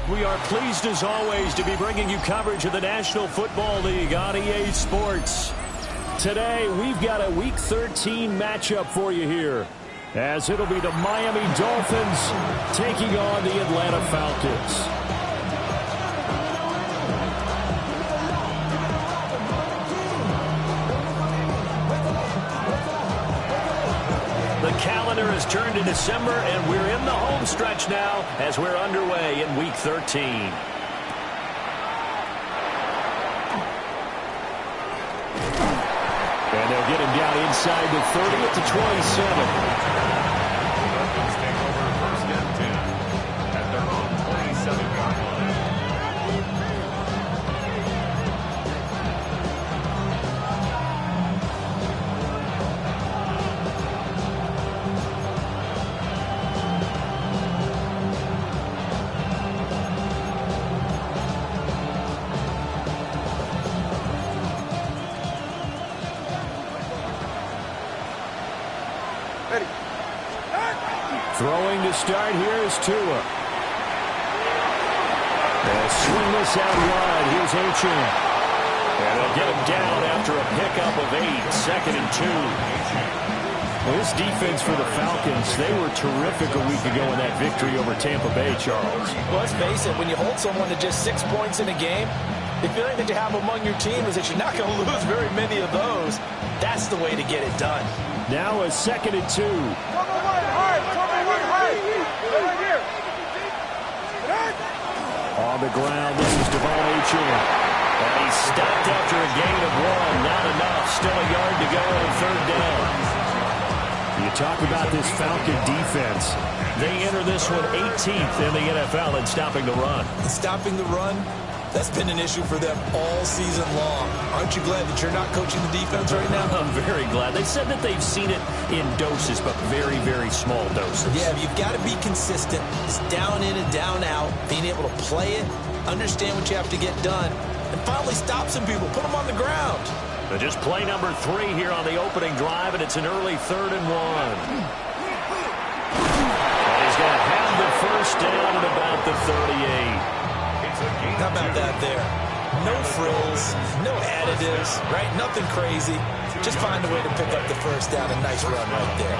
We are pleased, as always, to be bringing you coverage of the National Football League on EA Sports. Today, we've got a Week 13 matchup for you here, as it'll be the Miami Dolphins taking on the Atlanta Falcons. The calendar has turned to December, and we're in the home stretch now as we're underway in Week 13. And they'll get him down inside the 30 at the 27. Dolphins take over first and 10 at their own 27-yard line. Throwing to start here is Tua. They'll swing this out wide. Here's Achane. And they'll get him down after a pickup of 8, second and 2. Well, this defense for the Falcons, they were terrific a week ago in that victory over Tampa Bay, Charles. Well, let's face it, when you hold someone to just 6 points in a game, the feeling that you have among your team is that you're not going to lose very many of those. That's the way to get it done. Now a second and 2. On the ground, this is Devon Achane. And he's stopped after a gain of 1. Not enough. Still a yard to go on third down. You talk about this Falcon defense. They enter this one 18th in the NFL in stopping the run. Stopping the run, that's been an issue for them all season long. Aren't you glad that you're not coaching the defense right now? I'm very glad. They said that they've seen it in doses, but very, very small doses. Yeah, you've got to be consistent. It's down in and down out. Being able to play it, understand what you have to get done, and finally stop some people. Put them on the ground. But just play number 3 here on the opening drive, and it's an early 3rd and 1. And he's going to have the first down at about the 38. How about that there? No frills, no additives, right? Nothing crazy. Just find a way to pick up the first down. A nice run right there.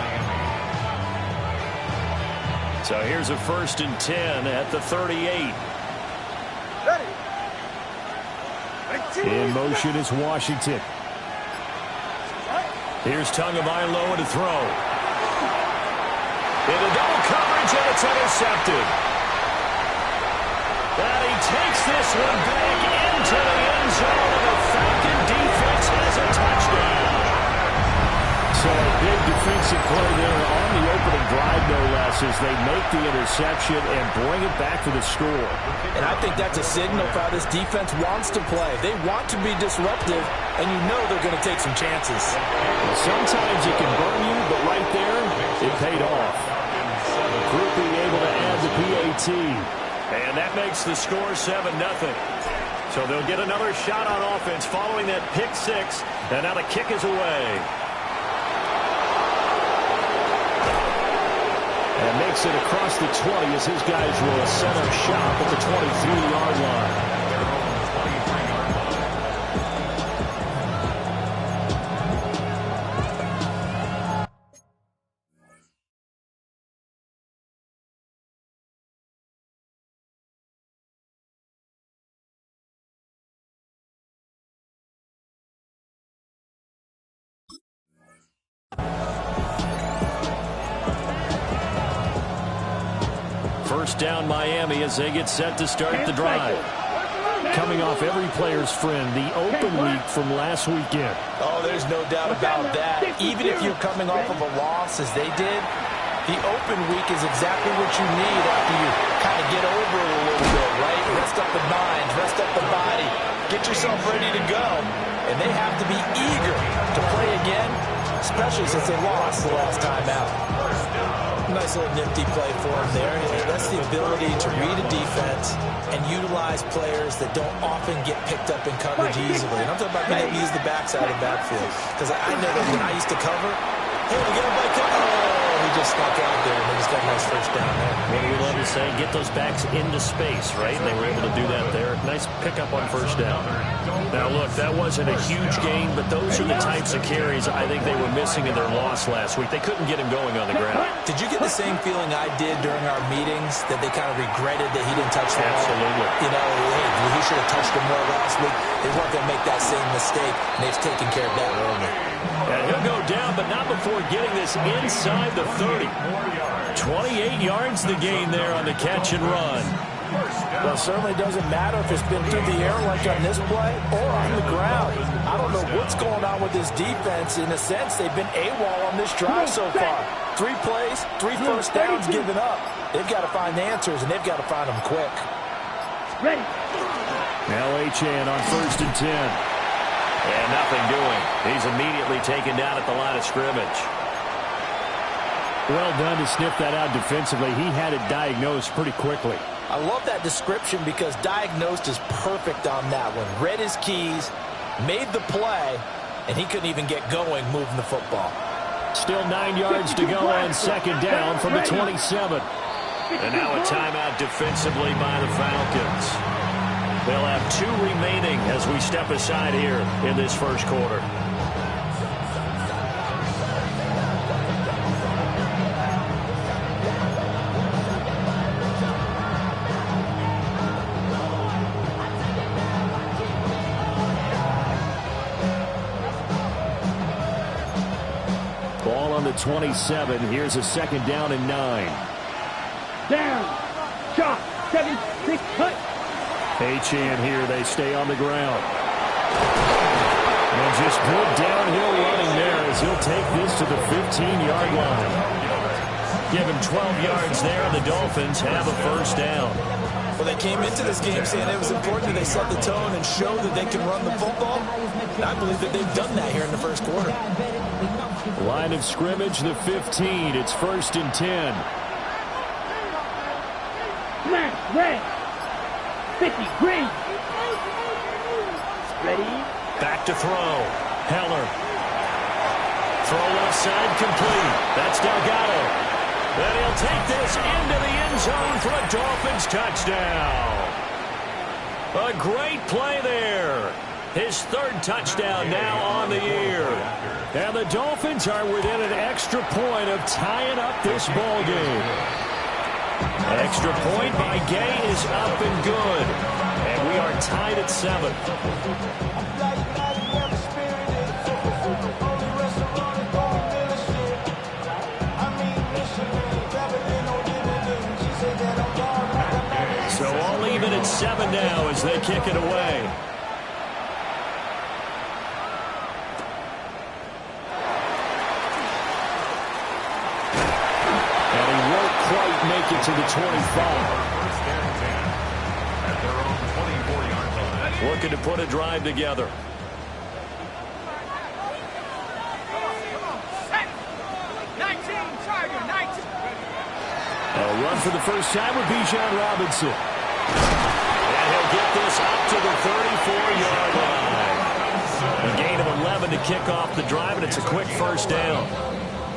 So here's a 1st and 10 at the 38. In motion is Washington. Here's Tagovailoa to throw. Into double coverage, and it's intercepted. And he takes this one back into the end zone, and the Falcon defense has a touchdown. So a big defensive play there on the opening drive, no less, as they make the interception and bring it back to the score. And I think that's a signal for how this defense wants to play. They want to be disruptive, and you know they're going to take some chances. Well, sometimes it can burn you, but right there, it paid off. The group being able to add the PAT. And that makes the score 7-0. So they'll get another shot on offense following that pick 6. And now the kick is away. And makes it across the 20 as his guys will set up shop at the 23-yard line. First down Miami as they get set to start the drive. Coming off every player's friend, the open week from last weekend. Oh, there's no doubt about that. Even if you're coming off of a loss as they did, the open week is exactly what you need after you kind of get over it a little bit, right? Rest up the mind, rest up the body, get yourself ready to go. And they have to be eager to play again, especially since they lost the last time out. Nice little nifty play for him there. That's the ability to read a defense and utilize players that don't often get picked up in coverage easily. And I'm talking about being able to use the backside of the backfield. Because I know that when I used to cover, hey, we got a bike. Oh, he just snuck out there, and then he's got a nice first down there. Well, we love to say, get those backs into space, right? And they were able to do that there. Nice pickup on first down. Now, look, that wasn't a huge gain, but those are the types of carries I think they were missing in their loss last week. They couldn't get him going on the ground. Did you get the same feeling I did during our meetings, that they kind of regretted that he didn't touch the ball? Absolutely. You know, hey, he should have touched him more last week. They weren't going to make that same mistake, and they've taken care of that early. And he'll go down, but not before getting this inside the 30. 28 yards to gain there on the catch and run. Well, it certainly doesn't matter if it's been through the air like on this play or on the ground. I don't know what's going on with this defense. In a sense, they've been AWOL on this drive so far. 3 plays, 3 first downs given up. They've got to find answers, and they've got to find them quick. Ready. Now Achane on 1st and 10. And nothing doing. He's immediately taken down at the line of scrimmage. Well done to sniff that out defensively. He had it diagnosed pretty quickly. I love that description because diagnosed is perfect on that one. Read his keys, made the play, and he couldn't even get going moving the football. Still 9 yards to go on 2nd down from the 27. And now a timeout defensively by the Falcons. They'll have 2 remaining as we step aside here in this first quarter. Ball on the 27. Here's a 2nd down and 9. Down. Shot. 7, 6, cut. Achane here. They stay on the ground. And just good downhill running there as he'll take this to the 15-yard line. Give him 12 yards there, and the Dolphins have a first down. Well, they came into this game saying it was important that they set the tone and show that they can run the football. And I believe that they've done that here in the first quarter. Line of scrimmage, the 15. It's 1st and 10. Smash. Red. 50. Green. Ready. Back to throw. Heller. Throw left side complete. That's Delgado. And he'll take this into the end zone for a Dolphins touchdown. A great play there. His 3rd touchdown now on the year. And the Dolphins are within an extra point of tying up this ball game. Extra point by Gay is up and good. And we are tied at 7. So all even at 7 now as they kick it away. Make it to the 25. At their own 24-yard line. Looking to put a drive together. A run for the first time with Bijan Robinson. And he'll get this up to the 34-yard line. A gain of 11 to kick off the drive, and it's a quick first down.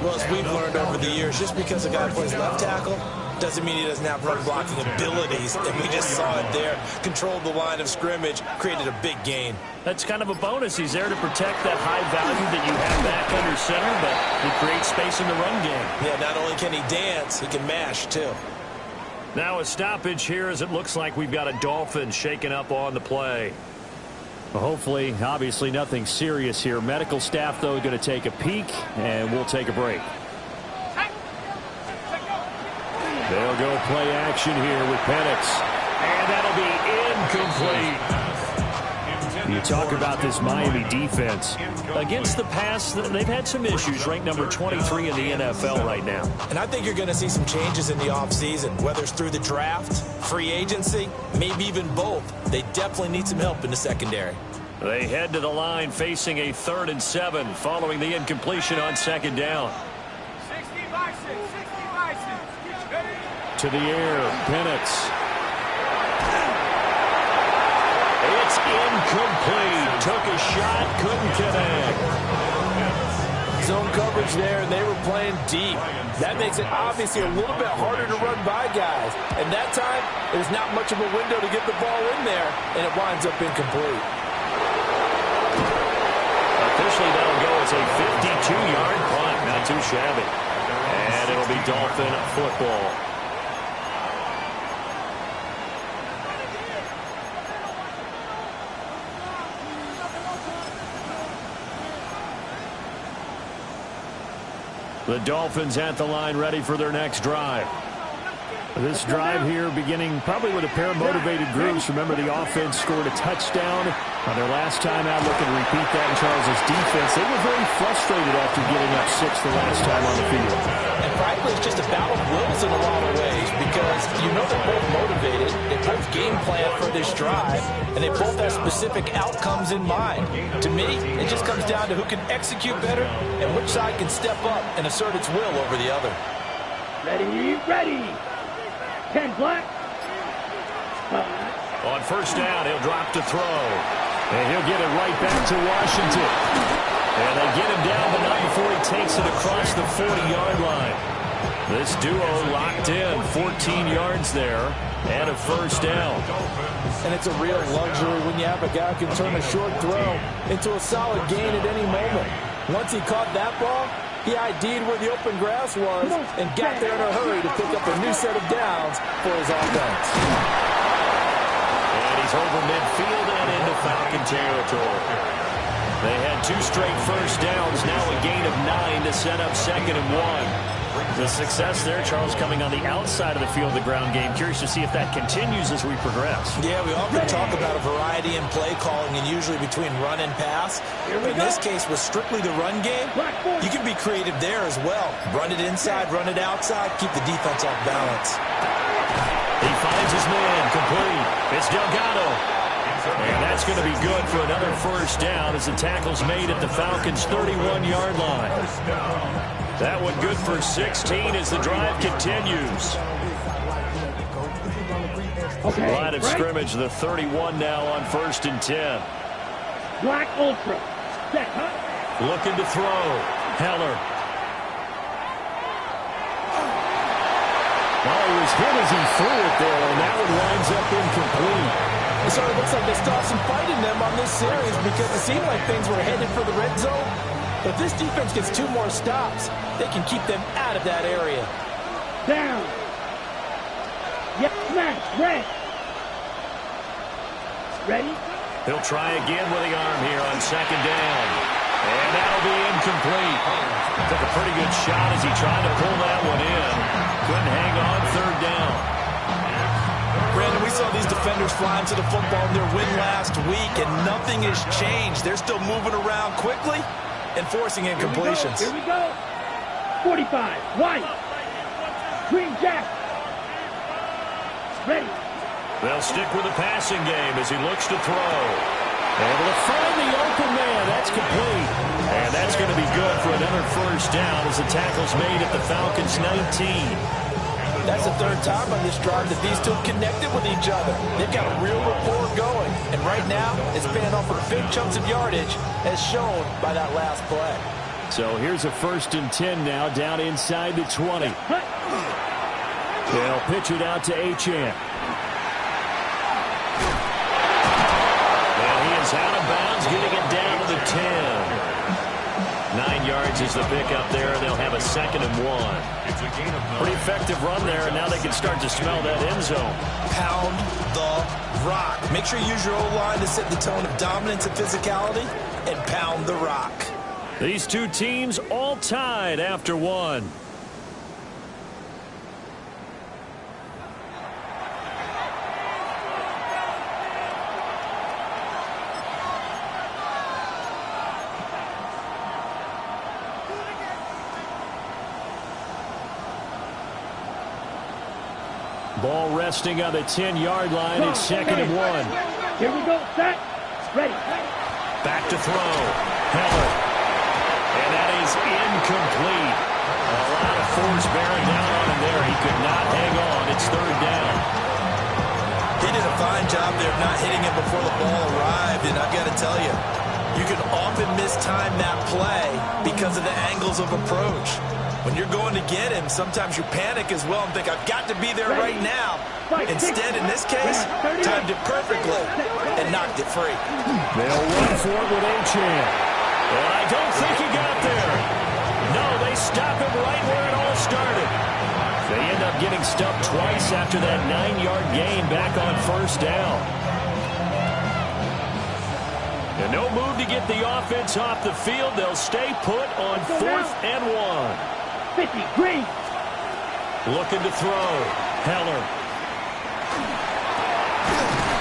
Well, as we've learned over the years, just because a guy plays left tackle doesn't mean he doesn't have run blocking abilities. And we just saw it there. Controlled the line of scrimmage, created a big gain. That's kind of a bonus. He's there to protect that high value that you have back under center, but he creates space in the run game. Yeah, not only can he dance, he can mash, too. Now a stoppage here as it looks like we've got a Dolphin shaken up on the play. Well, hopefully, obviously nothing serious here. Medical staff, though, going to take a peek, and we'll take a break. They'll go play action here with Penix. And that'll be incomplete. You talk about this Miami defense. Against the pass, they've had some issues. Ranked number 23 in the NFL right now. And I think you're going to see some changes in the offseason, whether it's through the draft, free agency, maybe even both. They definitely need some help in the secondary. They head to the line facing a 3rd and 7 following the incompletion on 2nd down. 60 by 6, 60 by 6. to the air. Penix. It's incomplete. Took a shot, couldn't connect. Zone coverage there, and they were playing deep. That makes it obviously a little bit harder to run by guys. And that time, there's not much of a window to get the ball in there, and it winds up incomplete. Officially, that'll go as a 52-yard punt. Not too shabby. And it'll be Dolphin football. The Dolphins at the line, ready for their next drive. This drive here beginning probably with a pair of motivated groups. Remember, the offense scored a touchdown on their last time out. Looking to repeat that in Charles's defense. They were very frustrated after giving up 6 the last time on the field. And frankly, it's just a battle of wills in a lot of ways because you know they're both motivated. They both game plan for this drive, and they both have specific outcomes in mind. To me, it just comes down to who can execute better and which side can step up and assert its will over the other. Ready, ready. 10 black. On first down, he'll drop to throw. And he'll get it right back to Washington. And they get him down, but not before he takes it across the 40-yard line. This duo locked in, 14 yards there, and a first down. And it's a real luxury when you have a guy who can turn a short throw into a solid gain at any moment. Once he caught that ball, he ID'd where the open grass was and got there in a hurry to pick up a new set of downs for his offense. And he's over midfield and into Falcon territory. They had 2 straight first downs, now a gain of 9 to set up 2nd and 1. The success there, Charles, coming on the outside of the field, the ground game. Curious to see if that continues as we progress. Yeah, we often talk about a variety in play calling and usually between run and pass. But in this case, with strictly the run game, you can be creative there as well. Run it inside, run it outside, keep the defense off balance. He finds his man, complete. It's Delgado. And that's going to be good for another first down as the tackle's made at the Falcons' 31-yard line. That one good for 16 as the drive continues. Line of scrimmage, the 31 now on 1st and 10. Black Ultra. Set, huh? Looking to throw. Heller. Well, he was hit as he threw it there, and that one winds up incomplete. It sort of looks like they still have some fight in them on this series because it seemed like things were headed for the red zone. But if this defense gets 2 more stops, they can keep them out of that area. Down. Yep, smash, red. Ready? He'll try again with the arm here on 2nd down. And that'll be incomplete. Took a pretty good shot as he tried to pull that one in. Couldn't hang on 3rd down. Brandon, we saw these defenders flying to the football in their win last week, and nothing has changed. They're still moving around quickly and forcing incompletions. Here we go. 45, white. Green jack. Ready. They'll stick with the passing game as he looks to throw. Able to find the open man. That's complete. And that's going to be good for another first down as the tackle's made at the Falcons' 19. That's the 3rd time on this drive that these two connected with each other. They've got a real rapport going. And right now, it's paying off for big chunks of yardage, as shown by that last play. So here's a 1st and 10 now, down inside the 20. They'll pitch it out to Achane. And he is out of bounds, getting it down to the 10. 9 yards is the pickup there, and they'll have a 2nd and 1. Pretty effective run there, and now they can start to smell that end zone. Pound the rock. Make sure you use your O-line to set the tone of dominance and physicality, and pound the rock. These two teams all tied after 1. Ball resting on the 10-yard line. It's 2nd and 1. Here we go. Set. Ready. Back to throw. Heller. And that is incomplete. A lot of force bearing down on him there. He could not hang on. It's third down. He did a fine job there of not hitting him before the ball arrived, and I've got to tell you, you can often mistime that play because of the angles of approach. When you're going to get him, sometimes you panic as well and think, I've got to be there right now. Instead, in this case, timed it perfectly and knocked it free. They'll run for it with Achane. And I don't think he got there. No, they stop him right where it all started. They end up getting stuffed twice after that 9-yard gain back on first down. And no move to get the offense off the field. They'll stay put on 4th and 1. 50, Green. Looking to throw. Heller.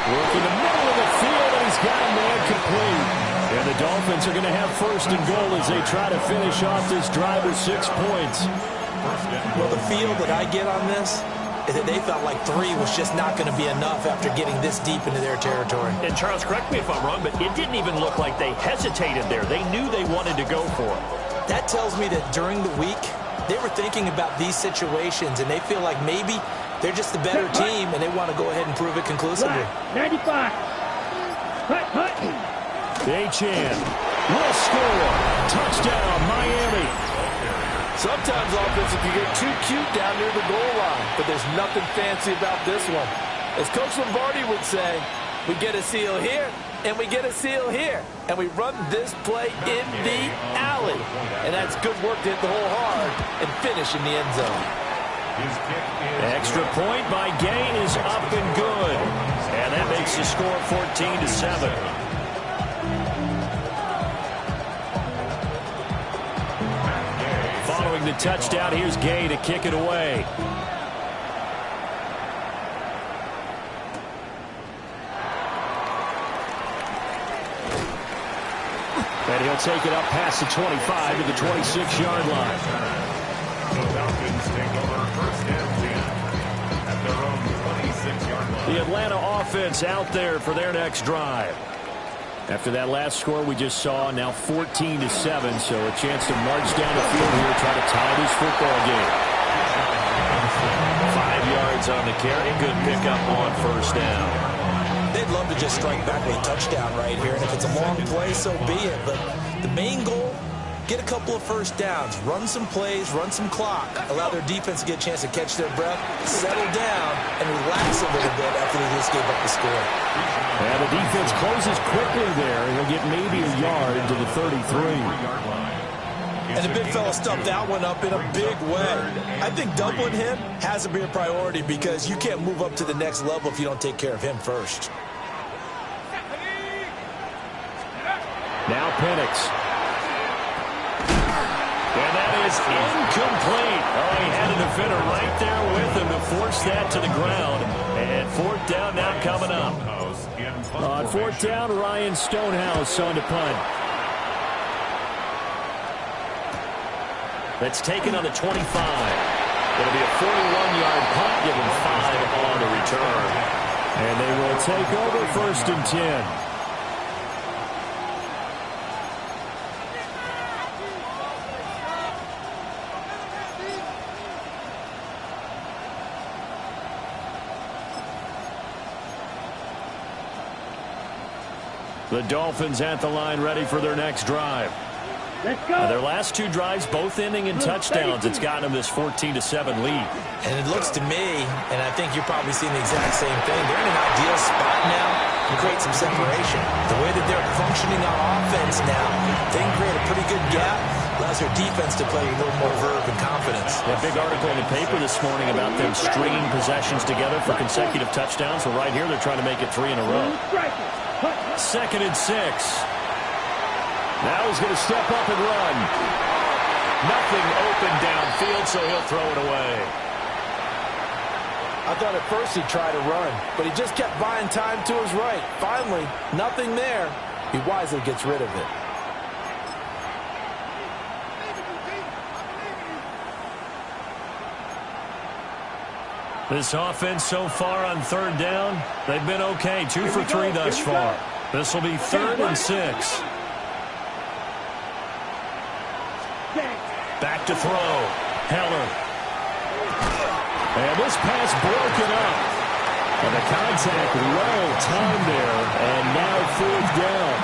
Working the middle of the field, and he's got a man complete. And the Dolphins are going to have first and goal as they try to finish off this drive with 6 points. Well, the feel that I get on this is that they felt like 3 was just not going to be enough after getting this deep into their territory. And Charles, correct me if I'm wrong, but it didn't even look like they hesitated there. They knew they wanted to go for it. That tells me that during the week, they were thinking about these situations, and they feel like maybe they're just the better team, and they want to go ahead and prove it conclusively. 95. Hut. Achane will score. Touchdown, Miami. Sometimes offense can get too cute down near the goal line, but there's nothing fancy about this one. As Coach Lombardi would say, we get a seal here, and we get a seal here, and we run this play in the alley. And that's good work to hit the hole hard and finish in the end zone. Extra point by Gain is up and good. And that makes the score 14-7. Following the touchdown, here's Gay to kick it away. And he'll take it up past the 25 to the 26-yard line. The Falcons take over first and 10 at their own 26-yard line. The Atlanta offense out there for their next drive. After that last score we just saw, now 14-7, so a chance to march down the field here, try to tie this football game. 5 yards on the carry, good pickup on first down. They'd love to just strike back with a touchdown right here, and if it's a long play, so be it. But the main goal, get a couple of first downs, run some plays, run some clock, allow their defense to get a chance to catch their breath, settle down, and relax a little bit after they just gave up the score. And the defense closes quickly there, and he'll get maybe a yard to the 33. And the big fella stuffed that one up in a big way. I think doubling him has to be a priority because you can't move up to the next level if you don't take care of him first. Now Penix. And that is incomplete. Oh, he had a defender right there with him to force that to the ground. And fourth down now coming up. On fourth down, Ryan Stonehouse on to punt. That's taken on the 25. It'll be a 41-yard punt, give him 5 on the return. And they will take over first and 10. The Dolphins at the line ready for their next drive. Let's go. Their last 2 drives both ending in touchdowns. It's gotten them this 14-7 lead. And it looks to me, and I think you're probably seeing the exact same thing, they're in an ideal spot now to create some separation. The way that they're functioning on offense now, they can create a pretty good gap, allows their defense to play with a little more verve and confidence. A big article in the paper this morning about them stringing possessions together for consecutive touchdowns. So right here, they're trying to make it 3 in a row. 2nd and 6. Now he's going to step up and run. Nothing open downfield, so he'll throw it away. I thought at first he'd try to run, but he just kept buying time to his right. Finally, nothing there. He wisely gets rid of it. This offense so far on third down, they've been okay. 2 for 3 thus far. This will be 3rd and 6. Back. Back to throw. Heller. And this pass broken up. And the contact well timed there. And now 4th down.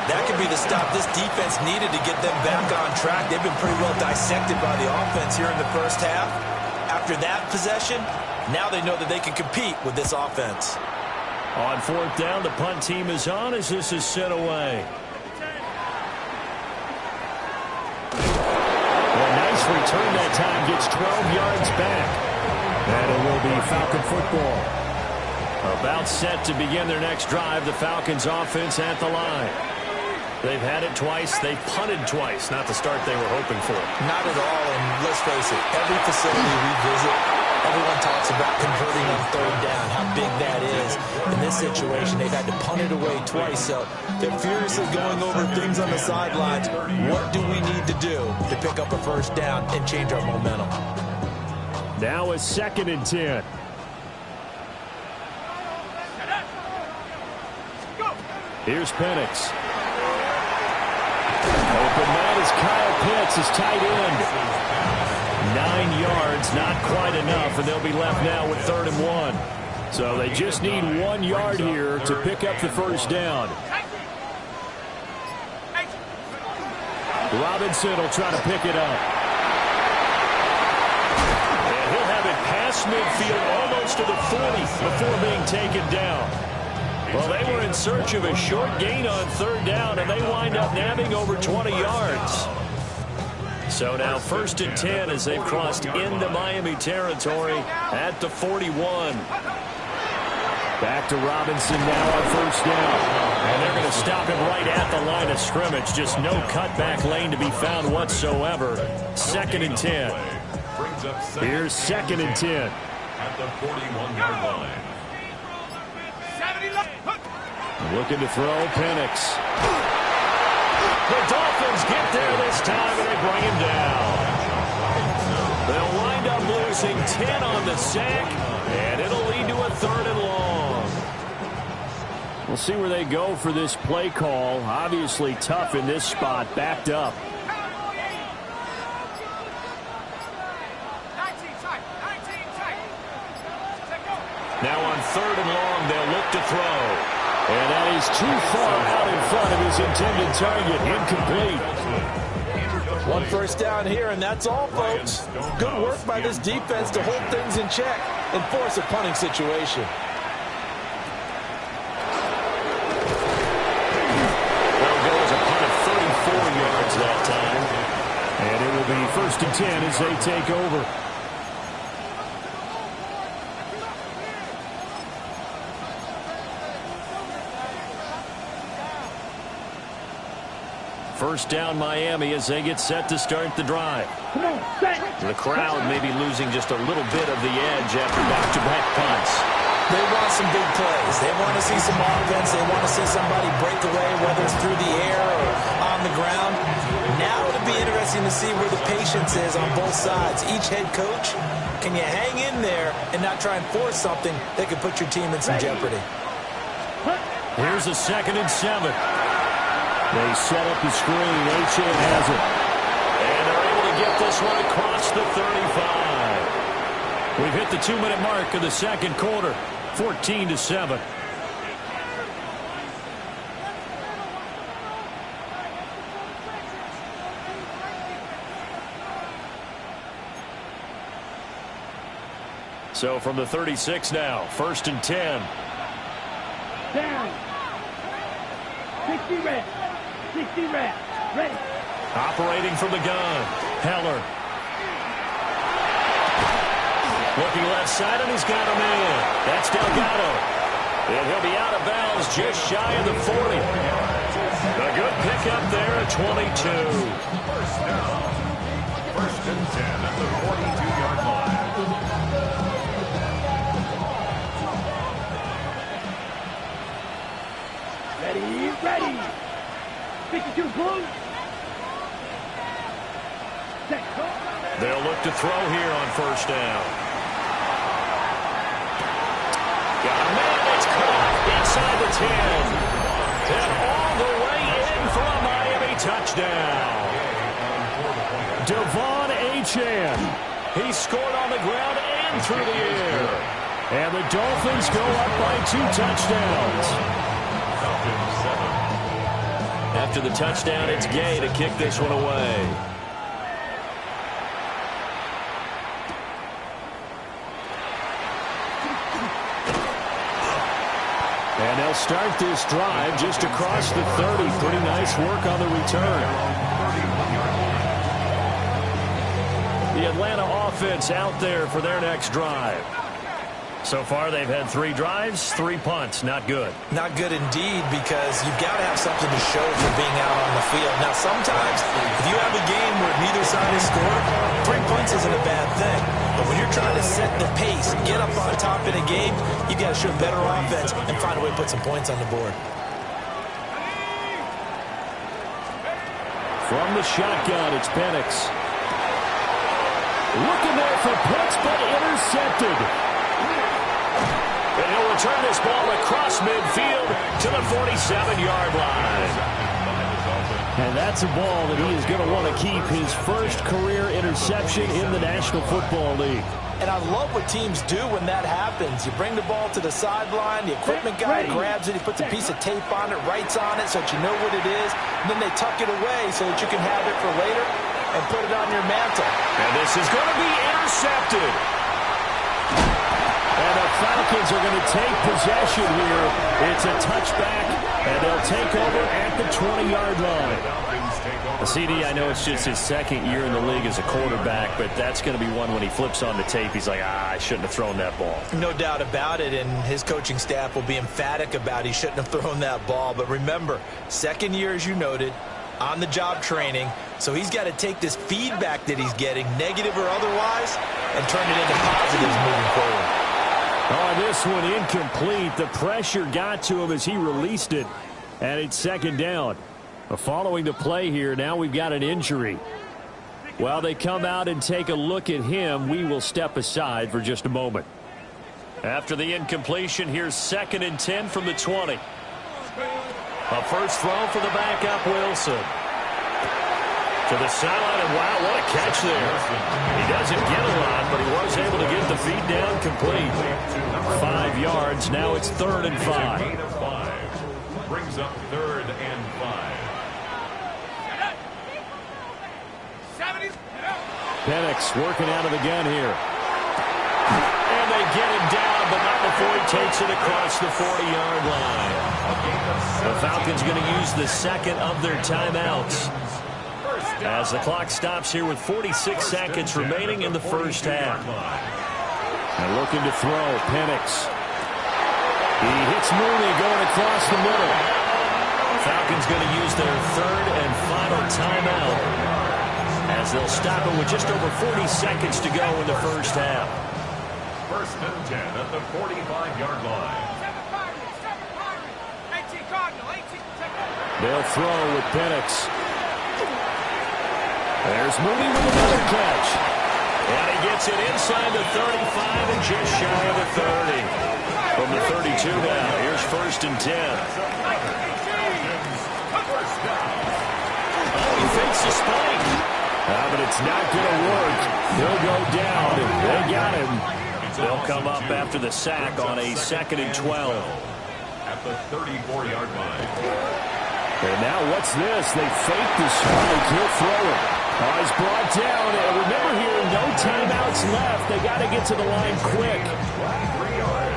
That could be the stop this defense needed to get them back on track. They've been pretty well dissected by the offense here in the first half. After that possession, now they know that they can compete with this offense. On 4th down, the punt team is on as this is sent away. Well, nice return that time. Gets 12 yards back. And it will be Falcon football. About set to begin their next drive. The Falcons offense at the line. They've had it twice. They've punted twice. Not the start they were hoping for. Not at all, and let's face it, every facility we visit, everyone talks about converting on 3rd down, how big that is. In this situation, they've had to punt it away twice, so they're furiously going over things on the sidelines. What do we need to do to pick up a 1st down and change our momentum? Now a 2nd and 10. Here's Penix. Open man is Kyle Pitts, his tight end. 9 yards, not quite enough, and they'll be left now with 3rd and 1. So they just need 1 yard here to pick up the 1st down. Robinson will try to pick it up. And he'll have it past midfield, almost to the 40 before being taken down. Well, they were in search of a short gain on 3rd down, and they wind up nabbing over 20 yards. So now 1st and 10 as they've crossed into Miami territory at the 41. Back to Robinson now on 1st down. And they're going to stop him right at the line of scrimmage. Just no cutback lane to be found whatsoever. 2nd and 10. Here's 2nd and 10. At the 41-yard line. Looking to throw, Penix. The Dolphins get there this time, and they bring him down. They'll wind up losing 10 on the sack, and it'll lead to a 3rd and long. We'll see where they go for this play call. Obviously tough in this spot, backed up. Now on 3rd and long, they'll look to throw. And that is too far out in front of his intended target. Incomplete. 1 1st down here, and that's all, folks. Good work by this defense to hold things in check and force a punting situation. That'll go as a punt of 34 yards that time. And it will be 1st and 10 as they take over. First down Miami as they get set to start the drive. The crowd may be losing just a little bit of the edge after back-to-back punts. They want some big plays. They want to see some offense. They want to see somebody break away, whether it's through the air or on the ground. Now it'll be interesting to see where the patience is on both sides. Each head coach, can you hang in there and not try and force something that could put your team in some jeopardy? Here's a 2nd and 7. They set up the screen. H.A. has it. And they're able to get this one across the 35. We've hit the 2-minute mark of the 2nd quarter. 14-7. So from the 36 now, 1st and 10. Down. 60 reps. 60 reps. Ready. Operating from the gun. Heller. Looking left side, and he's got him in. That's Delgado. And he'll be out of bounds just shy of the 40. A good pickup there at 22. 1st down. 1st and 10 at the 42-yard line. Ready. 52 blue. They'll look to throw here on 1st down. Got a man that's caught inside the 10. And all the way in for a Miami touchdown. Devon Chan. He scored on the ground and through the air. And the Dolphins go up by 2 touchdowns. After the touchdown, it's Gay to kick this one away. And they'll start this drive just across the 30. Pretty nice work on the return. The Atlanta offense out there for their next drive. So far, they've had 3 drives, 3 punts. Not good. Not good indeed, because you've got to have something to show for being out on the field. Now, sometimes, if you have a game where neither side has scored, 3 punts isn't a bad thing. But when you're trying to set the pace, get up on top in a game, you've got to show better offense and find a way to put some points on the board. From the shotgun, it's Penix. Looking there for Pitts, but intercepted. And he'll return this ball across midfield to the 47-yard line. And that's a ball that he is going to want to keep, his first career interception in the National Football League. And I love what teams do when that happens. You bring the ball to the sideline, the equipment guy grabs it, he puts a piece of tape on it, writes on it so that you know what it is, and then they tuck it away so that you can have it for later and put it on your mantle. And this is going to be intercepted. And the Falcons are going to take possession here. It's a touchback, and they'll take over at the 20-yard line. CD, I know it's just his second year in the league as a quarterback, but that's going to be one when he flips on the tape. He's like, I shouldn't have thrown that ball. No doubt about it, and his coaching staff will be emphatic about he shouldn't have thrown that ball. But remember, second year, as you noted, on-the-job training, so he's got to take this feedback that he's getting, negative or otherwise, and turn it into positives moving forward. Oh, this one incomplete. The pressure got to him as he released it, and it's second down. Following the play here, now we've got an injury. While they come out and take a look at him, we will step aside for just a moment. After the incompletion, here's 2nd and 10 from the 20. A first throw for the backup, Wilson. To the sideline, and wow, what a catch there. He doesn't get a lot, but he was able to get the feed down complete. 5 yards, now it's 3rd and 5. Gain of 5. Brings up 3rd and 5. Penix working out of the gun here. And they get him down, but not before he takes it across the 40-yard line. The Falcons going to use the second of their timeouts as the clock stops here with 46 seconds remaining in the first half. And looking to throw, Penix. He hits Mooney going across the middle. Falcons going to use their 3rd and final timeout as they'll stop it with just over 40 seconds to go in the first half. 1st and 10 at the 45-yard line. They'll throw with Penix. There's Mooney with another catch. And he gets it inside the 35 and just shy of the 30. From the 32 now, here's 1st and 10. Oh, he fakes the spike. But it's not going to work. He'll go down, and they got him. They'll come up after the sack on a 2nd and 12. At the 34-yard line. And now what's this? They fake the spike. He'll throw it. He's brought down. And remember here, no timeouts left. They got to get to the line quick.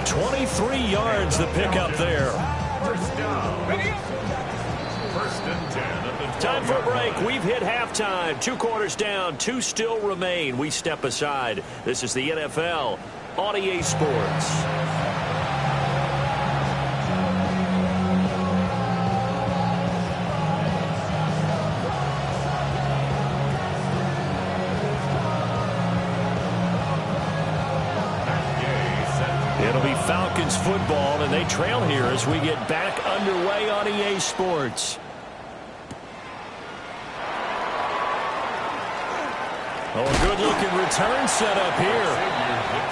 23 yards the pickup there. First down. 1st and 10 at the 12. Time for a break. We've hit halftime. 2 quarters down. 2 still remain. We step aside. This is the NFL on EA Sports. It'll be Falcons football, and they trail here as we get back underway on EA Sports. Oh, a good-looking return set up here.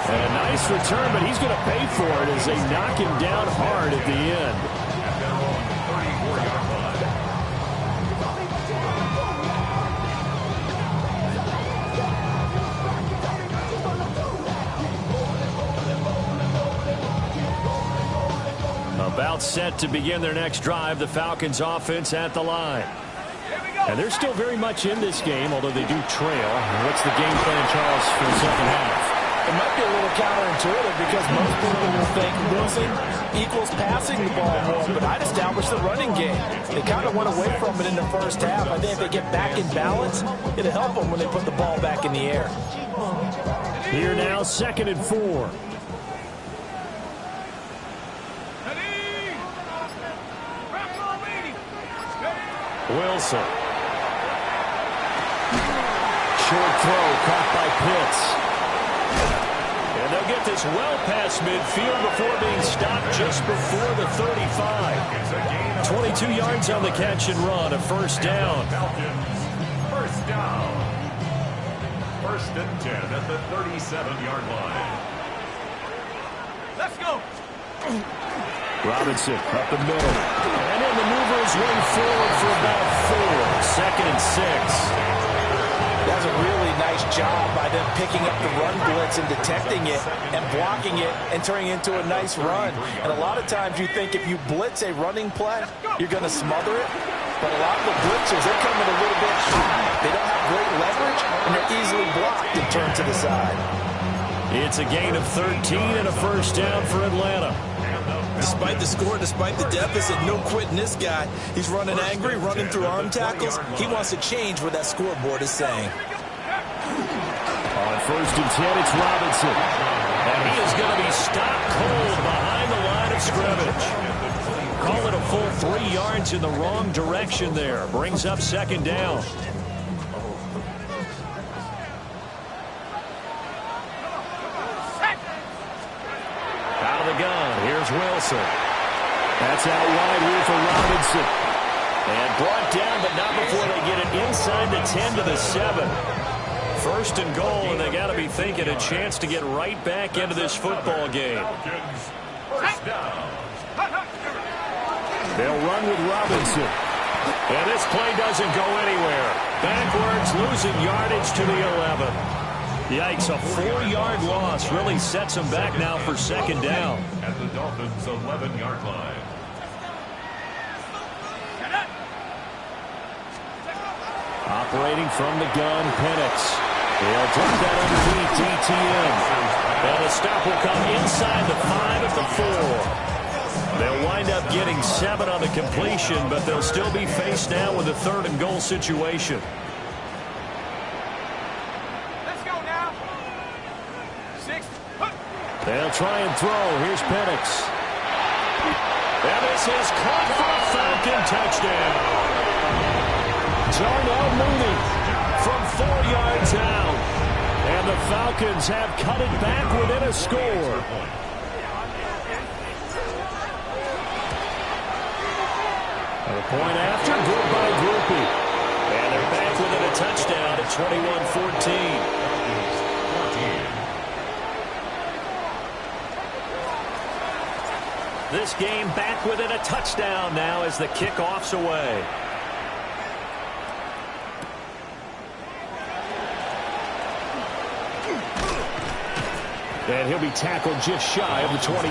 And a nice return, but he's going to pay for it as they knock him down hard at the end. About set to begin their next drive, the Falcons offense at the line. And they're still very much in this game, although they do trail. What's the game plan, Charles, for the second half? It might be a little counterintuitive because most people will think losing equals passing the ball more, but I'd establish the running game. They kind of went away from it in the first half. I think if they get back in balance, it'll help them when they put the ball back in the air. Here now, 2nd and 4. Wilson. Short throw caught by Pitts. And they'll get this well past midfield before being stopped just before the 35. 22 yards on the catch and run, a first down. First down. 1st and 10 at the 37-yard line. Let's go. Robinson up the middle. And then the maneuver his way forward for about 4. 2nd and 6. That's a really nice job by them picking up the run blitz and detecting it and blocking it and turning it into a nice run. And a lot of times you think if you blitz a running play, you're going to smother it. But a lot of the blitzers, they come in a little bit high. They don't have great leverage, and they're easily blocked and turned to the side. It's a gain of 13 and a first down for Atlanta. Despite the score, despite the deficit, no quitting this guy. He's running angry, running through arm tackles. He wants to change what that scoreboard is saying. On 1st and 10, it's Robinson. And he is going to be stopped cold behind the line of scrimmage. Call it a full 3 yards in the wrong direction there. Brings up 2nd down. Out of the gun, here's Wilson. That's out wide here for Robinson. And brought down, but not before they get it inside the 10 to the 7. 1st and goal, and they got to be thinking a chance to get right back into this football game. First down. They'll run with Robinson. And this play doesn't go anywhere. Backwards, losing yardage to the 11. Yikes, a 4-yard loss really sets them back now for 2nd down. At the Dolphins' 11-yard line. Operating from the gun, Penix. They'll drop that underneath DTM. And the stop will come inside the 5 at the 4. They'll wind up getting 7 on the completion, but they'll still be faced now with a 3rd and goal situation. Let's go now. 6. They'll try and throw. Here's Penix. And this is caught for a Falcon touchdown. Darnell Mooney from 4 yards out. And the Falcons have cut it back within a score. A point after, good by Groupie. And they're back within a touchdown at 21-14. This game back within a touchdown now as the kickoff's away. And he'll be tackled just shy of the 25.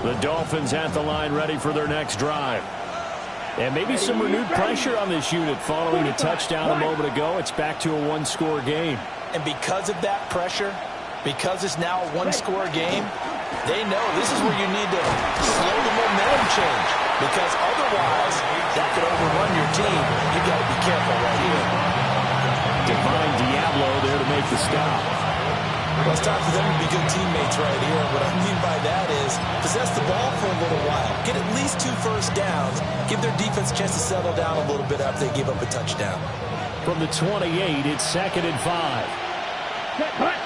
The Dolphins at the line ready for their next drive. And maybe some renewed pressure on this unit following the touchdown a moment ago. It's back to a 1-score game. And because of that pressure, because it's now a 1-score game, they know this is where you need to slow the momentum change. Because otherwise, that could overrun your team. You've got to be careful right here. Divine Diablo there to make the stop. Well, it's time for them to be good teammates right here. What I mean by that is possess the ball for a little while. Get at least 2 first downs. Give their defense a chance to settle down a little bit after they give up a touchdown. From the 28, it's 2nd and 5. Set, cut.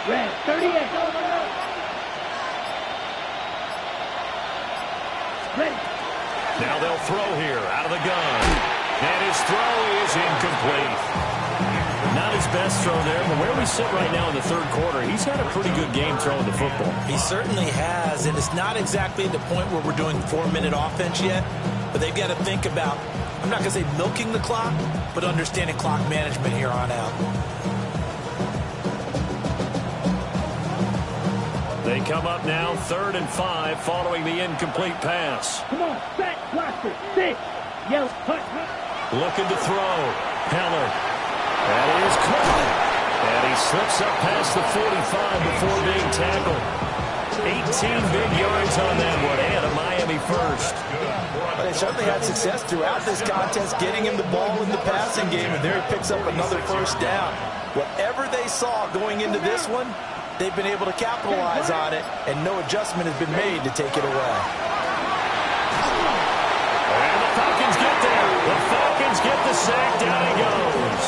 Red, 38. Ready. Now they'll throw here out of the gun. And his throw is incomplete. Not as best throw there, but where we sit right now in the third quarter, he's had a pretty good game throwing the football. He certainly has, and it's not exactly the point where we're doing 4-minute offense yet, but they've got to think about, I'm not going to say milking the clock, but understanding clock management here on out. They come up now, 3rd and 5, following the incomplete pass. Come on, back, blaster, 6. Yell, cut. Looking to throw. Heller. That is caught. And he slips up past the 45 before being tackled. 18 big yards on that one, and a Miami first. But they certainly had success throughout this contest, getting him the ball in the passing game, and there he picks up another first down. Whatever they saw going into this one, they've been able to capitalize on it, and no adjustment has been made to take it away. And the Falcons get there. The Falcons get the sack. Down he goes.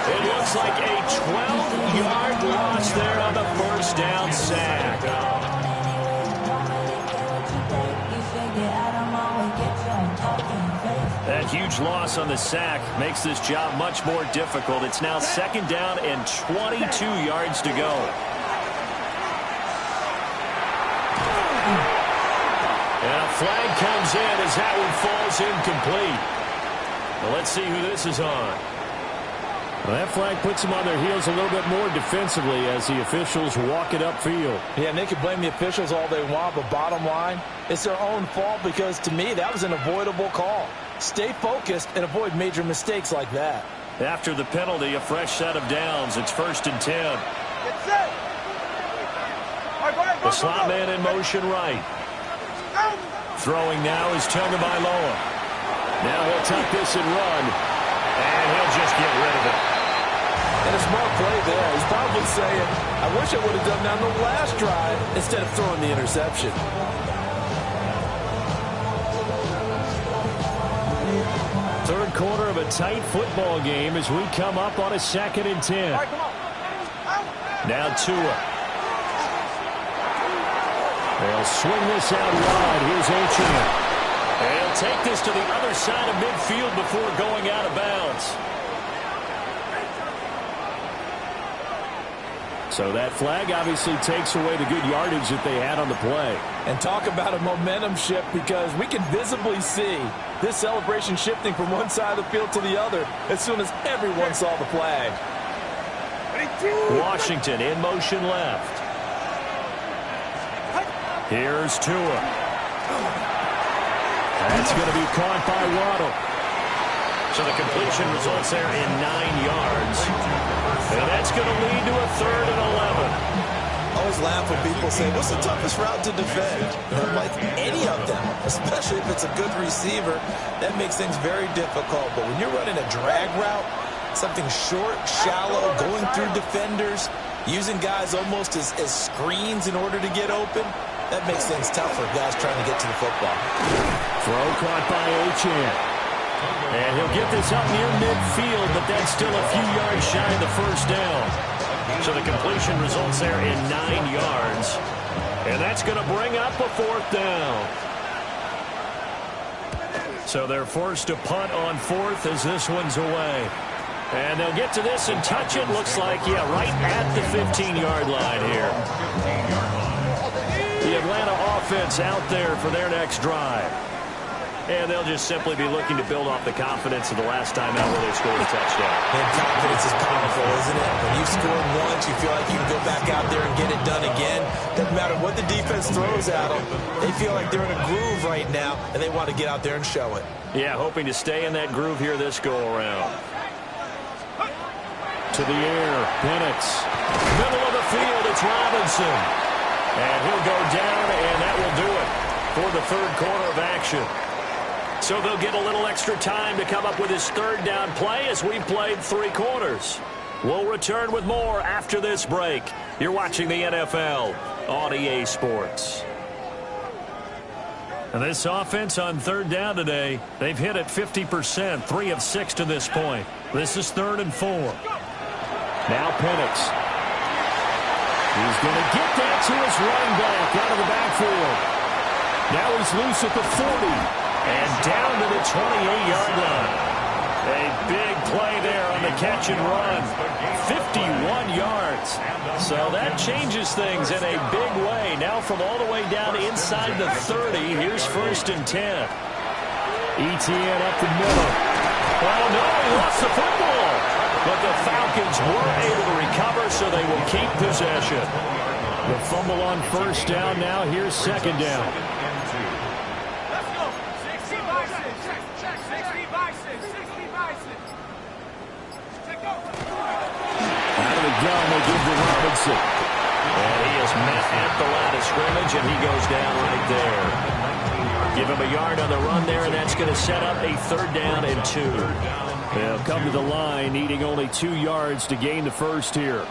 It looks like a 12-yard loss there on the first down sack. That huge loss on the sack makes this job much more difficult. It's now 2nd down and 22 yards to go. And a flag comes in as that one falls incomplete. Well, let's see who this is on. Well, that flag puts them on their heels a little bit more defensively as the officials walk it upfield. Yeah, and they can blame the officials all they want, but bottom line, it's their own fault because, to me, that was an avoidable call. Stay focused and avoid major mistakes like that. After the penalty, a fresh set of downs. It's 1st and 10. Get set. All right, go ahead, go, The slot man in motion right. Throwing now is Tagovailoa. Now he'll tuck this and run, and he'll just get rid of it. And a smart play there. He's probably saying, I wish I would have done that on the last drive instead of throwing the interception. Third quarter of a tight football game as we come up on a 2nd and 10. All right, come on. Now Tua. They'll swing this out wide. Here's Ochane. They'll take this to the other side of midfield before going out of bounds. So that flag obviously takes away the good yardage that they had on the play. And talk about a momentum shift, because we can visibly see this celebration shifting from one side of the field to the other as soon as everyone saw the flag. Washington in motion left. Here's Tua. That's going to be caught by Waddle. So the completion results there in 9 yards. And that's going to lead to a 3rd and 11. I always laugh when people say, what's the toughest route to defend? Like any of them, especially if it's a good receiver, that makes things very difficult. But when you're running a drag route, something short, shallow, going through defenders, using guys almost as screens in order to get open, that makes things tough for guys trying to get to the football. Throw caught by Ochane. And he'll get this up near midfield, but that's still a few yards shy of the first down. So the completion results there in 9 yards. And that's going to bring up a 4th down. So they're forced to punt on 4th as this one's away. And they'll get to this and touch it. Looks like, yeah, right at the 15-yard line here. The Atlanta offense out there for their next drive. And they'll just simply be looking to build off the confidence of the last time out where they scored a touchdown. And confidence is powerful, isn't it? When you score once, you feel like you can go back out there and get it done again. Doesn't matter what the defense throws at them. They feel like they're in a groove right now, and they want to get out there and show it. Yeah, hoping to stay in that groove here this go-around. To the air, Penix. Middle of the field, it's Robinson. And he'll go down, and that will do it for the third quarter of action. So they'll get a little extra time to come up with his 3rd down play as we've played 3 quarters. We'll return with more after this break. You're watching the NFL on EA Sports. And this offense on 3rd down today, they've hit it 50%, 3 of 6 to this point. This is 3rd and 4. Now Penix. He's going to get that to his running back out of the backfield. Now he's loose at the 40. And down to the 28-yard line. A big play there on the catch and run. 51 yards. So that changes things in a big way. Now from all the way down inside the 30, here's 1st and 10. ETN up the middle. Oh, no, he lost the football. But the Falcons were able to recover, so they will keep possession. The fumble on 1st down. Now here's 2nd down. Let's go. 60 by 6. Check. 60 by 6. 60 by 6. Check go. Out of the gun, they give to Robinson. And he is met at the line of scrimmage, and he goes down right there. Give him a yard on the run there, and that's going to set up a 3rd down and 2. They'll come to the line, needing only 2 yards to gain the first here. On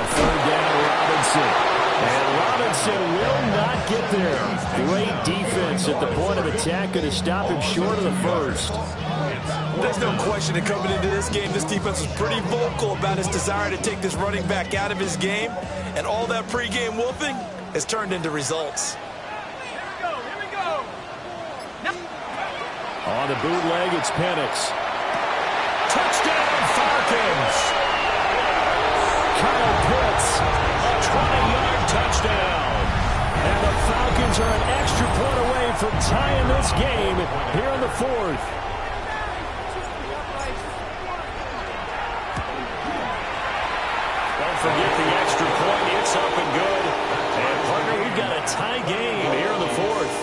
3rd down, Robinson. And Robinson will not get there. Great defense at the point of attack, going to stop him short of the first. There's no question that coming into this game, this defense was pretty vocal about his desire to take this running back out of his game. And all that pregame wolfing has turned into results. Here we go. On the bootleg, it's Penix. Touchdown, Falcons! Kyle Pitts, a 20-yard touchdown. And the Falcons are an extra point away from tying this game here in the 4th. Don't forget the extra point. It's up and good. And, partner, we've got a tie game here in the 4th.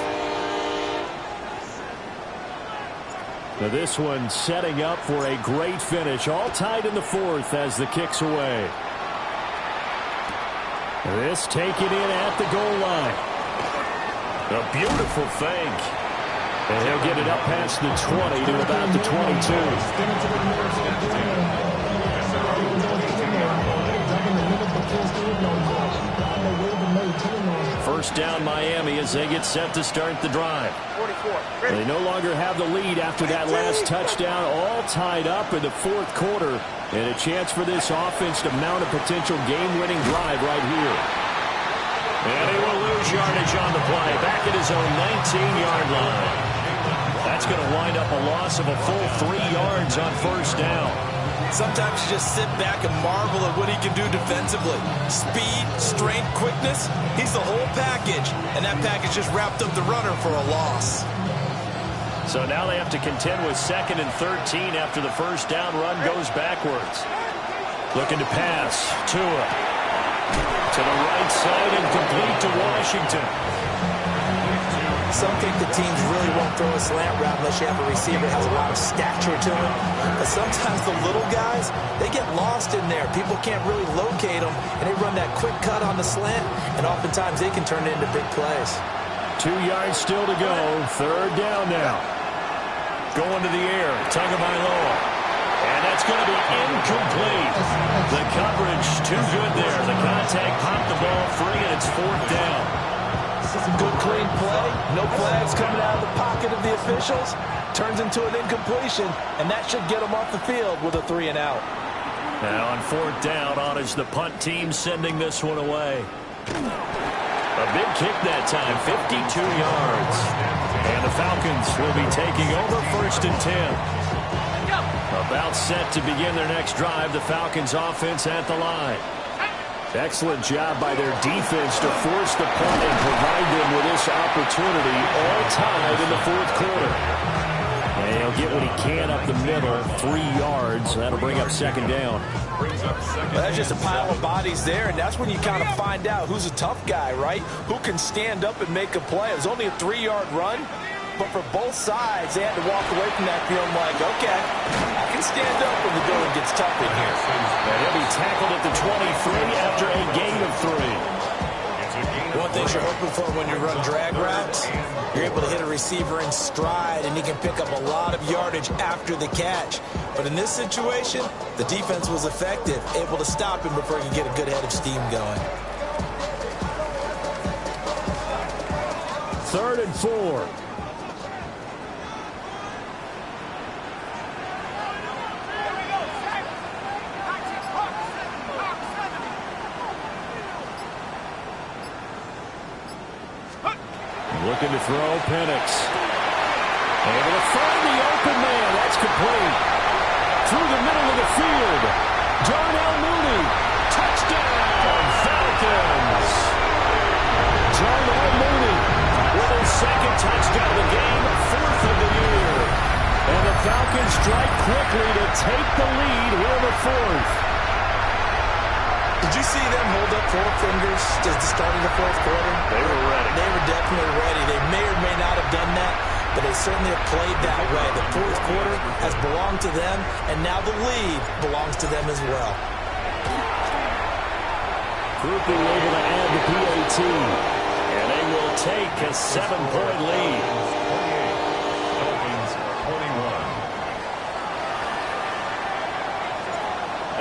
Now this one setting up for a great finish. All tied in the 4th as the kick's away. This taken in at the goal line. A beautiful fake. And he'll get it up past the 20 to about the 22. First down Miami as they get set to start the drive. 44. They no longer have the lead after that last touchdown, all tied up in the 4th quarter. And a chance for this offense to mount a potential game-winning drive right here. And he will lose yardage on the play, back at his own 19-yard line. That's going to wind up a loss of a full 3 yards on 1st down. Sometimes you just sit back and marvel at what he can do defensively. Speed, strength, quickness, he's the whole package. And that package just wrapped up the runner for a loss. So now they have to contend with 2nd and 13 after the 1st down run goes backwards. Looking to pass. Tua. To the right side and complete to Washington. Some think the teams really won't throw a slant route unless you have a receiver that has a lot of stature to him. But sometimes the little guys, they get lost in there. People can't really locate them, and they run that quick cut on the slant, and oftentimes they can turn it into big plays. 2 yards still to go. 3rd down now. Going to the air. Tagovailoa. And that's going to be incomplete. The coverage too good there. The contact popped the ball free, and it's 4th down. Good clean play. No flags coming out of the pocket of the officials. Turns into an incompletion, and that should get them off the field with a 3 and out. Now on 4th down, on is the punt team sending this one away. A big kick that time, 52 yards. And the Falcons will be taking over 1st and 10. About set to begin their next drive, the Falcons offense at the line. Excellent job by their defense to force the punt and provide them with this opportunity, all tied in the 4th quarter. And he'll get what he can up the middle, 3 yards. That'll bring up 2nd down. Well, that's just a pile of bodies there, and that's when you kind of find out who's a tough guy, right? Who can stand up and make a play. It was only a 3-yard run, but for both sides, they had to walk away from that feeling like, okay, I can stand up when the going gets tough in here. And he'll be tackled at the 23 after a gain of 3. One thing you're hoping for when you run drag routes, you're able to hit a receiver in stride, and he can pick up a lot of yardage after the catch. But in this situation, the defense was effective, able to stop him before he could get a good head of steam going. 3rd and 4. Looking to throw, Penix. Able to find the open man. That's complete. Through the middle of the field. Darnell Mooney. Touchdown, Falcons. Darnell Mooney with his second touchdown of the game, fourth of the year. And the Falcons strike quickly to take the lead here in the fourth. Did you see them hold up four fingers at the start of the fourth quarter? They were ready. They were definitely ready. They may or may not have done that, but they certainly have played that way. The fourth quarter has belonged to them, and now the lead belongs to them as well. Group being able to add the PAT, and they will take a 7-point lead. Falcons 21.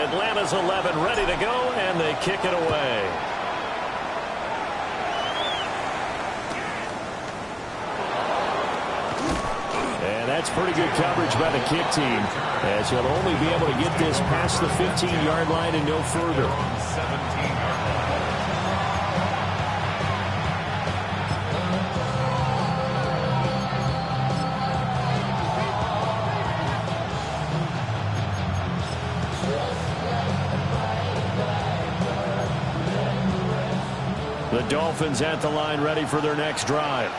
Atlanta's 11 ready to go, and they kick it away. And that's pretty good coverage by the kick team, as he'll only be able to get this past the 15-yard line and no further. 17-yard line. The Dolphins at the line ready for their next drive.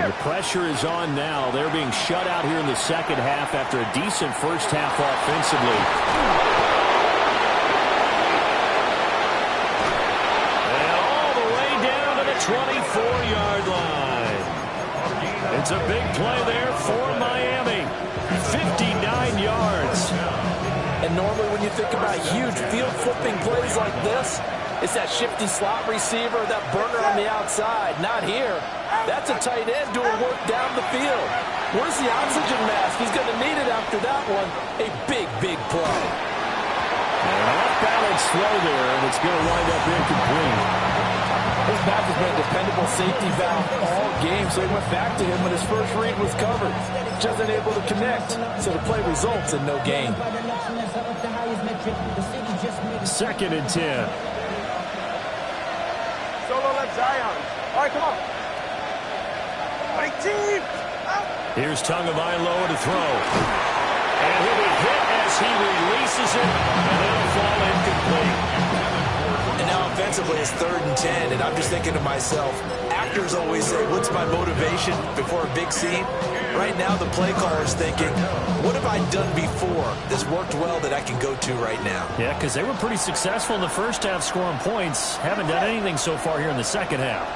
The pressure is on now. They're being shut out here in the second half after a decent first half offensively. And all the way down to the 24-yard line. It's a big play there for Miami. 59 yards. And normally when you think about huge field flipping plays like this, it's that shifty slot receiver, that burner on the outside. Not here. That's a tight end doing work down the field. Where's the oxygen mask? He's going to need it after that one. A big, big play. An off-balance throw there, and it's going to wind up incomplete. This back has been a dependable safety valve all game, so he went back to him when his first read was covered. Just unable to connect, so the play results in no gain. 2nd and 10. Solo left Zion. All right, come on. Here's Tagovailoa to throw. And he'll be hit as he releases it, and it'll fall incomplete. And now offensively it's 3rd and 10, and I'm just thinking to myself, actors always say, what's my motivation before a big scene? Right now the play caller is thinking, what have I done before that's worked well that I can go to right now? Yeah, because they were pretty successful in the first half scoring points. Haven't done anything so far here in the second half.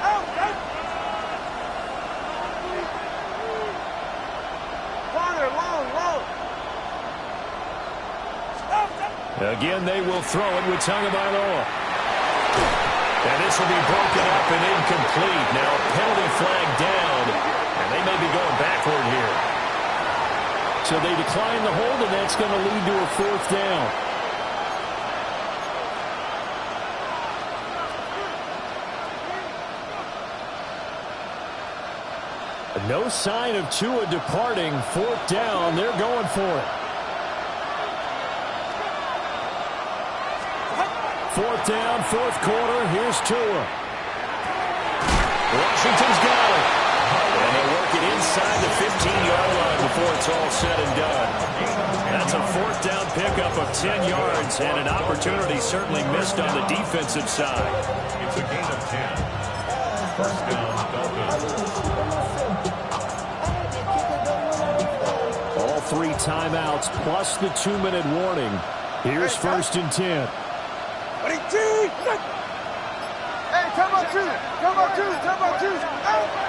Again, they will throw it with Tagovailoa. And this will be broken up and incomplete. Now a penalty flag down, and they may be going backward here. So they decline the hold, and that's going to lead to a 4th down. No sign of Tua departing. 4th down, they're going for it. 4th down, 4th quarter. Here's Tua. Washington's got it. And they work it inside the 15-yard line before it's all said and done. That's a 4th down pickup of 10 yards and an opportunity certainly missed on the defensive side. It's a gain of 10. First down, Dolphins. All 3 timeouts plus the 2-minute warning. Here's 1st and 10.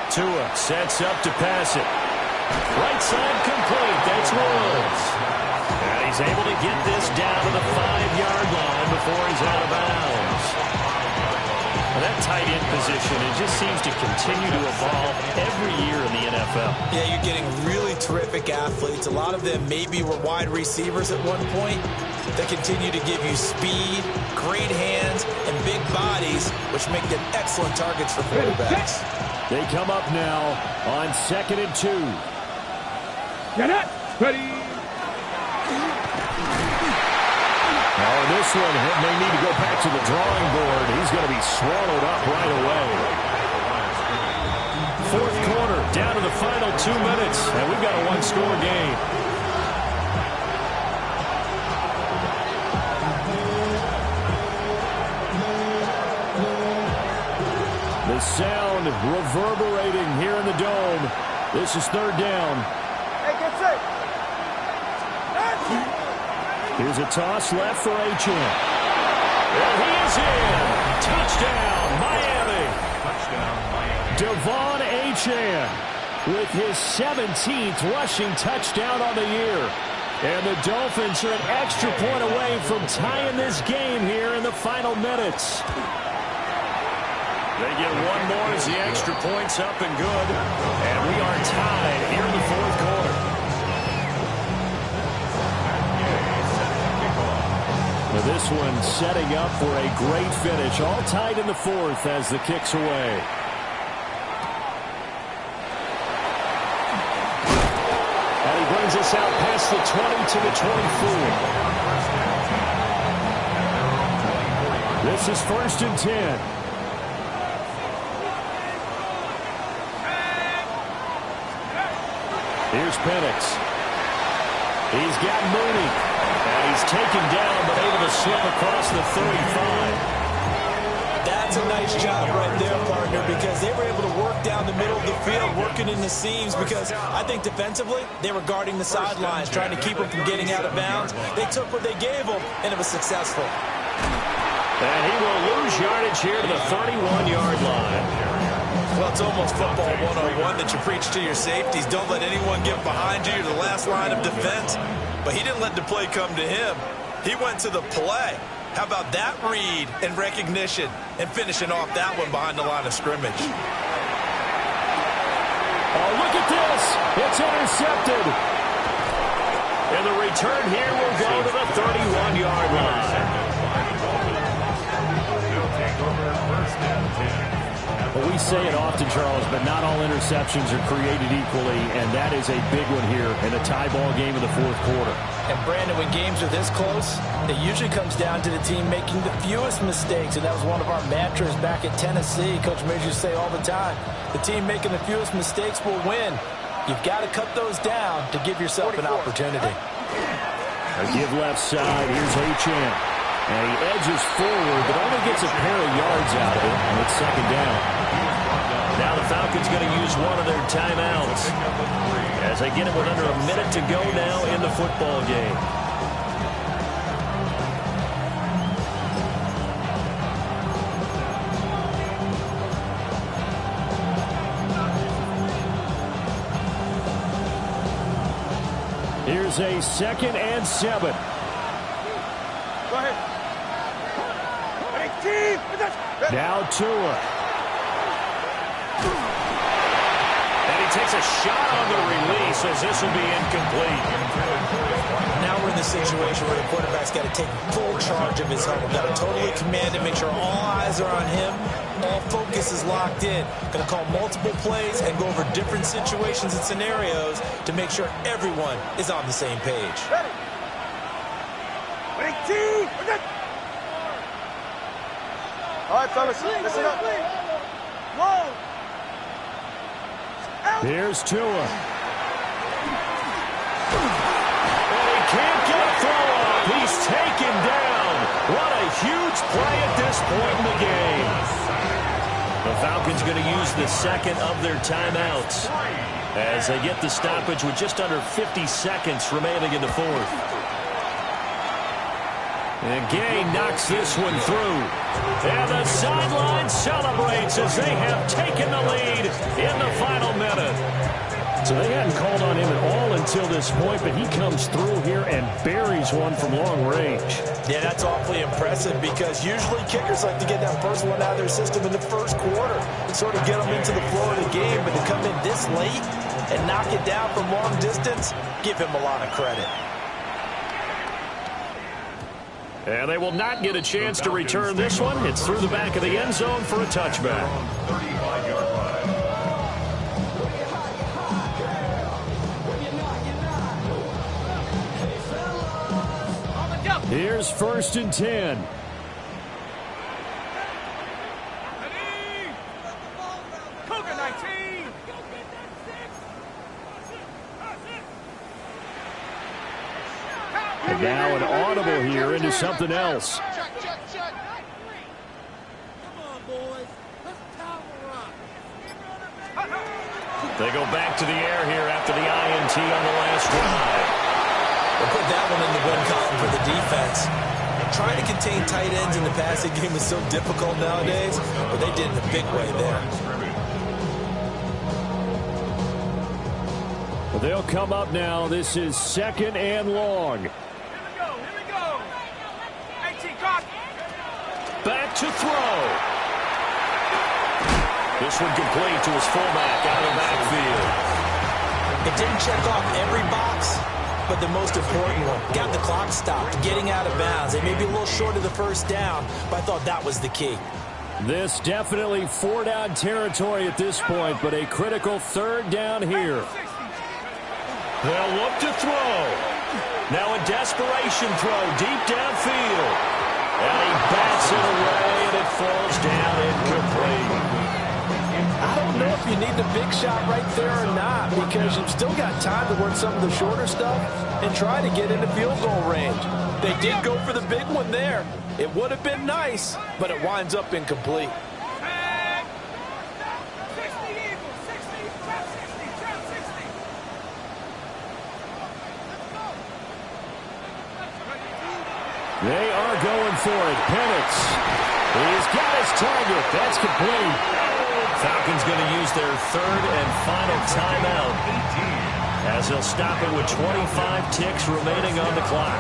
Tua sets up to pass it. Right side complete. That's Woods. And he's able to get this down to the 5-yard line before he's out of bounds. And that tight end position, it just seems to continue to evolve every year in the NFL. Yeah, you're getting really terrific athletes. A lot of them maybe were wide receivers at one point. They continue to give you speed, great hands, and big bodies, which make them excellent targets for quarterbacks. They come up now on 2nd and 2. Get it. Ready. Now in this one, he may need to go back to the drawing board. He's going to be swallowed up right away. fourth quarter, down to the final 2 minutes, and we've got a one-score game. The sound reverberating here in the dome. This is third down. Hey, get set. Here's a toss left for Achane. And he is in. Touchdown, Miami. Touchdown, Miami. Devon Achane with his 17th rushing touchdown on the year. And the Dolphins are an extra point away from tying this game here in the final minutes. They get one more as the extra point's up and good. And we are tied here in the fourth quarter. Now this one setting up for a great finish. All tied in the fourth as the kick's away. And he brings us out past the 20 to the 24. This is 1st and 10. Here's Penix. He's got Mooney. And he's taken down, but able to slip across the 35. That's a nice job right there, partner, because they were able to work down the middle of the field, working in the seams, because I think defensively, they were guarding the sidelines, trying to keep them from getting out of bounds. They took what they gave them, and it was successful. And he will lose yardage here to the 31-yard line. Well, it's almost football 101 that you preach to your safeties. Don't let anyone get behind you. You're the last line of defense. But he didn't let the play come to him. He went to the play. How about that read and recognition and finishing off that one behind the line of scrimmage? Oh, look at this. It's intercepted. And the return here will go to the 31-yard line. They'll take over 1st and 10. Well, we say it often, Charles, but not all interceptions are created equally, and that is a big one here in a tie ball game in the fourth quarter. And, Brandon, when games are this close, it usually comes down to the team making the fewest mistakes, and that was one of our mantras back at Tennessee. Coach Major say all the time, the team making the fewest mistakes will win. You've got to cut those down to give yourself an opportunity. A give left side. Here's Achane. And he edges forward, but only gets a pair of yards out of it, and it's second down. Now the Falcons going to use one of their timeouts as they get it with under a minute to go now in the football game. Here's a 2nd and 7. Go ahead. Now Tua. And he takes a shot on the release as this will be incomplete. Now we're in the situation where the quarterback's got to take full charge of his home. Got to totally command it, make sure all eyes are on him. All focus is locked in. Going to call multiple plays and go over different situations and scenarios to make sure everyone is on the same page. Ready. All right, fellas, listen up. Whoa. Here's Tua. And he can't get a throw off. He's taken down. What a huge play at this point in the game. The Falcons going to use the 2nd of their timeouts as they get the stoppage with just under 50 seconds remaining in the fourth. And Gay knocks this one through. And the sideline celebrates as they have taken the lead in the final minute. So they hadn't called on him at all until this point, but he comes through here and buries one from long range. Yeah, that's awfully impressive because usually kickers like to get that first one out of their system in the first quarter and sort of get them into the flow of the game. But to come in this late and knock it down from long distance, give him a lot of credit. And they will not get a chance to return this one. It's through the back of the end zone for a touchback. 35-yard line. Here's 1st and 10. Ready. Cougar 19. Now an audible here into something else. They go back to the air here after the INT on the last drive. We'll put that one in the win column for the defense. Trying to contain tight ends in the passing game is so difficult nowadays, but they did it in a big way there. Well, they'll come up now. This is 2nd and long. Here we go. 18, caught. Back to throw. This one complete to his fullback out of the backfield. It didn't check off every box, but the most important one. Got the clock stopped, getting out of bounds. They may be a little short of the first down, but I thought that was the key. This definitely 4-down territory at this point, but a critical 3rd down here. They'll look to throw. Now a desperation throw deep downfield. And he bats it away, and it falls down incomplete. I don't know if you need the big shot right there or not, because you've still got time to work some of the shorter stuff and try to get into field goal range. They did go for the big one there. It would have been nice, but it winds up incomplete. 60 Eagles, 60, trap 60, trap 60. They are going for it. Penix. He's got his target. That's complete. Falcons going to use their 3rd and final timeout as they'll stop it with 25 ticks remaining on the clock.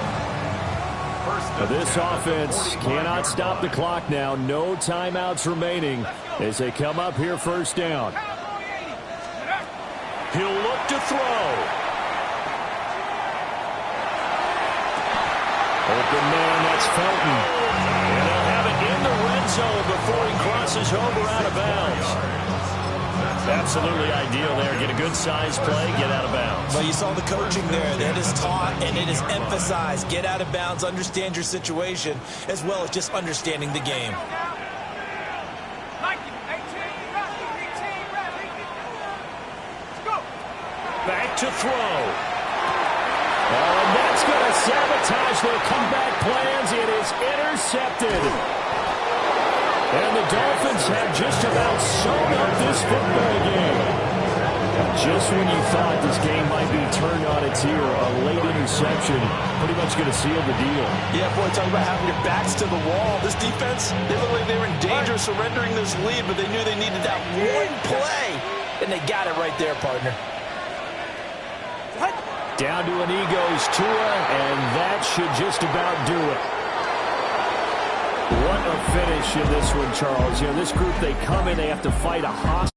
This offense cannot stop the clock now. No timeouts remaining as they come up here 1st down. He'll look to throw. Open man, that's Felton. And they'll have it in the red zone before he crosses over out of bounds. Absolutely ideal there. Get a good size play, get out of bounds. Well, you saw the coaching there. That is taught and it is emphasized. Get out of bounds, understand your situation, as well as just understanding the game. Back to throw. Oh, and that's going to sabotage their comeback plans. It is intercepted. And the Dolphins have just about sewn up this football game. Just when you thought this game might be turned on its ear, a late interception pretty much going to seal the deal. Yeah, boy, talk about having your backs to the wall. This defense, they looked like they were in danger of surrendering this lead, but they knew they needed that one play, and they got it right there, partner. Down to an Egos Tua, and that should just about do it. What a finish in this one, Charles. You know, this group, they come in, they have to fight a hostile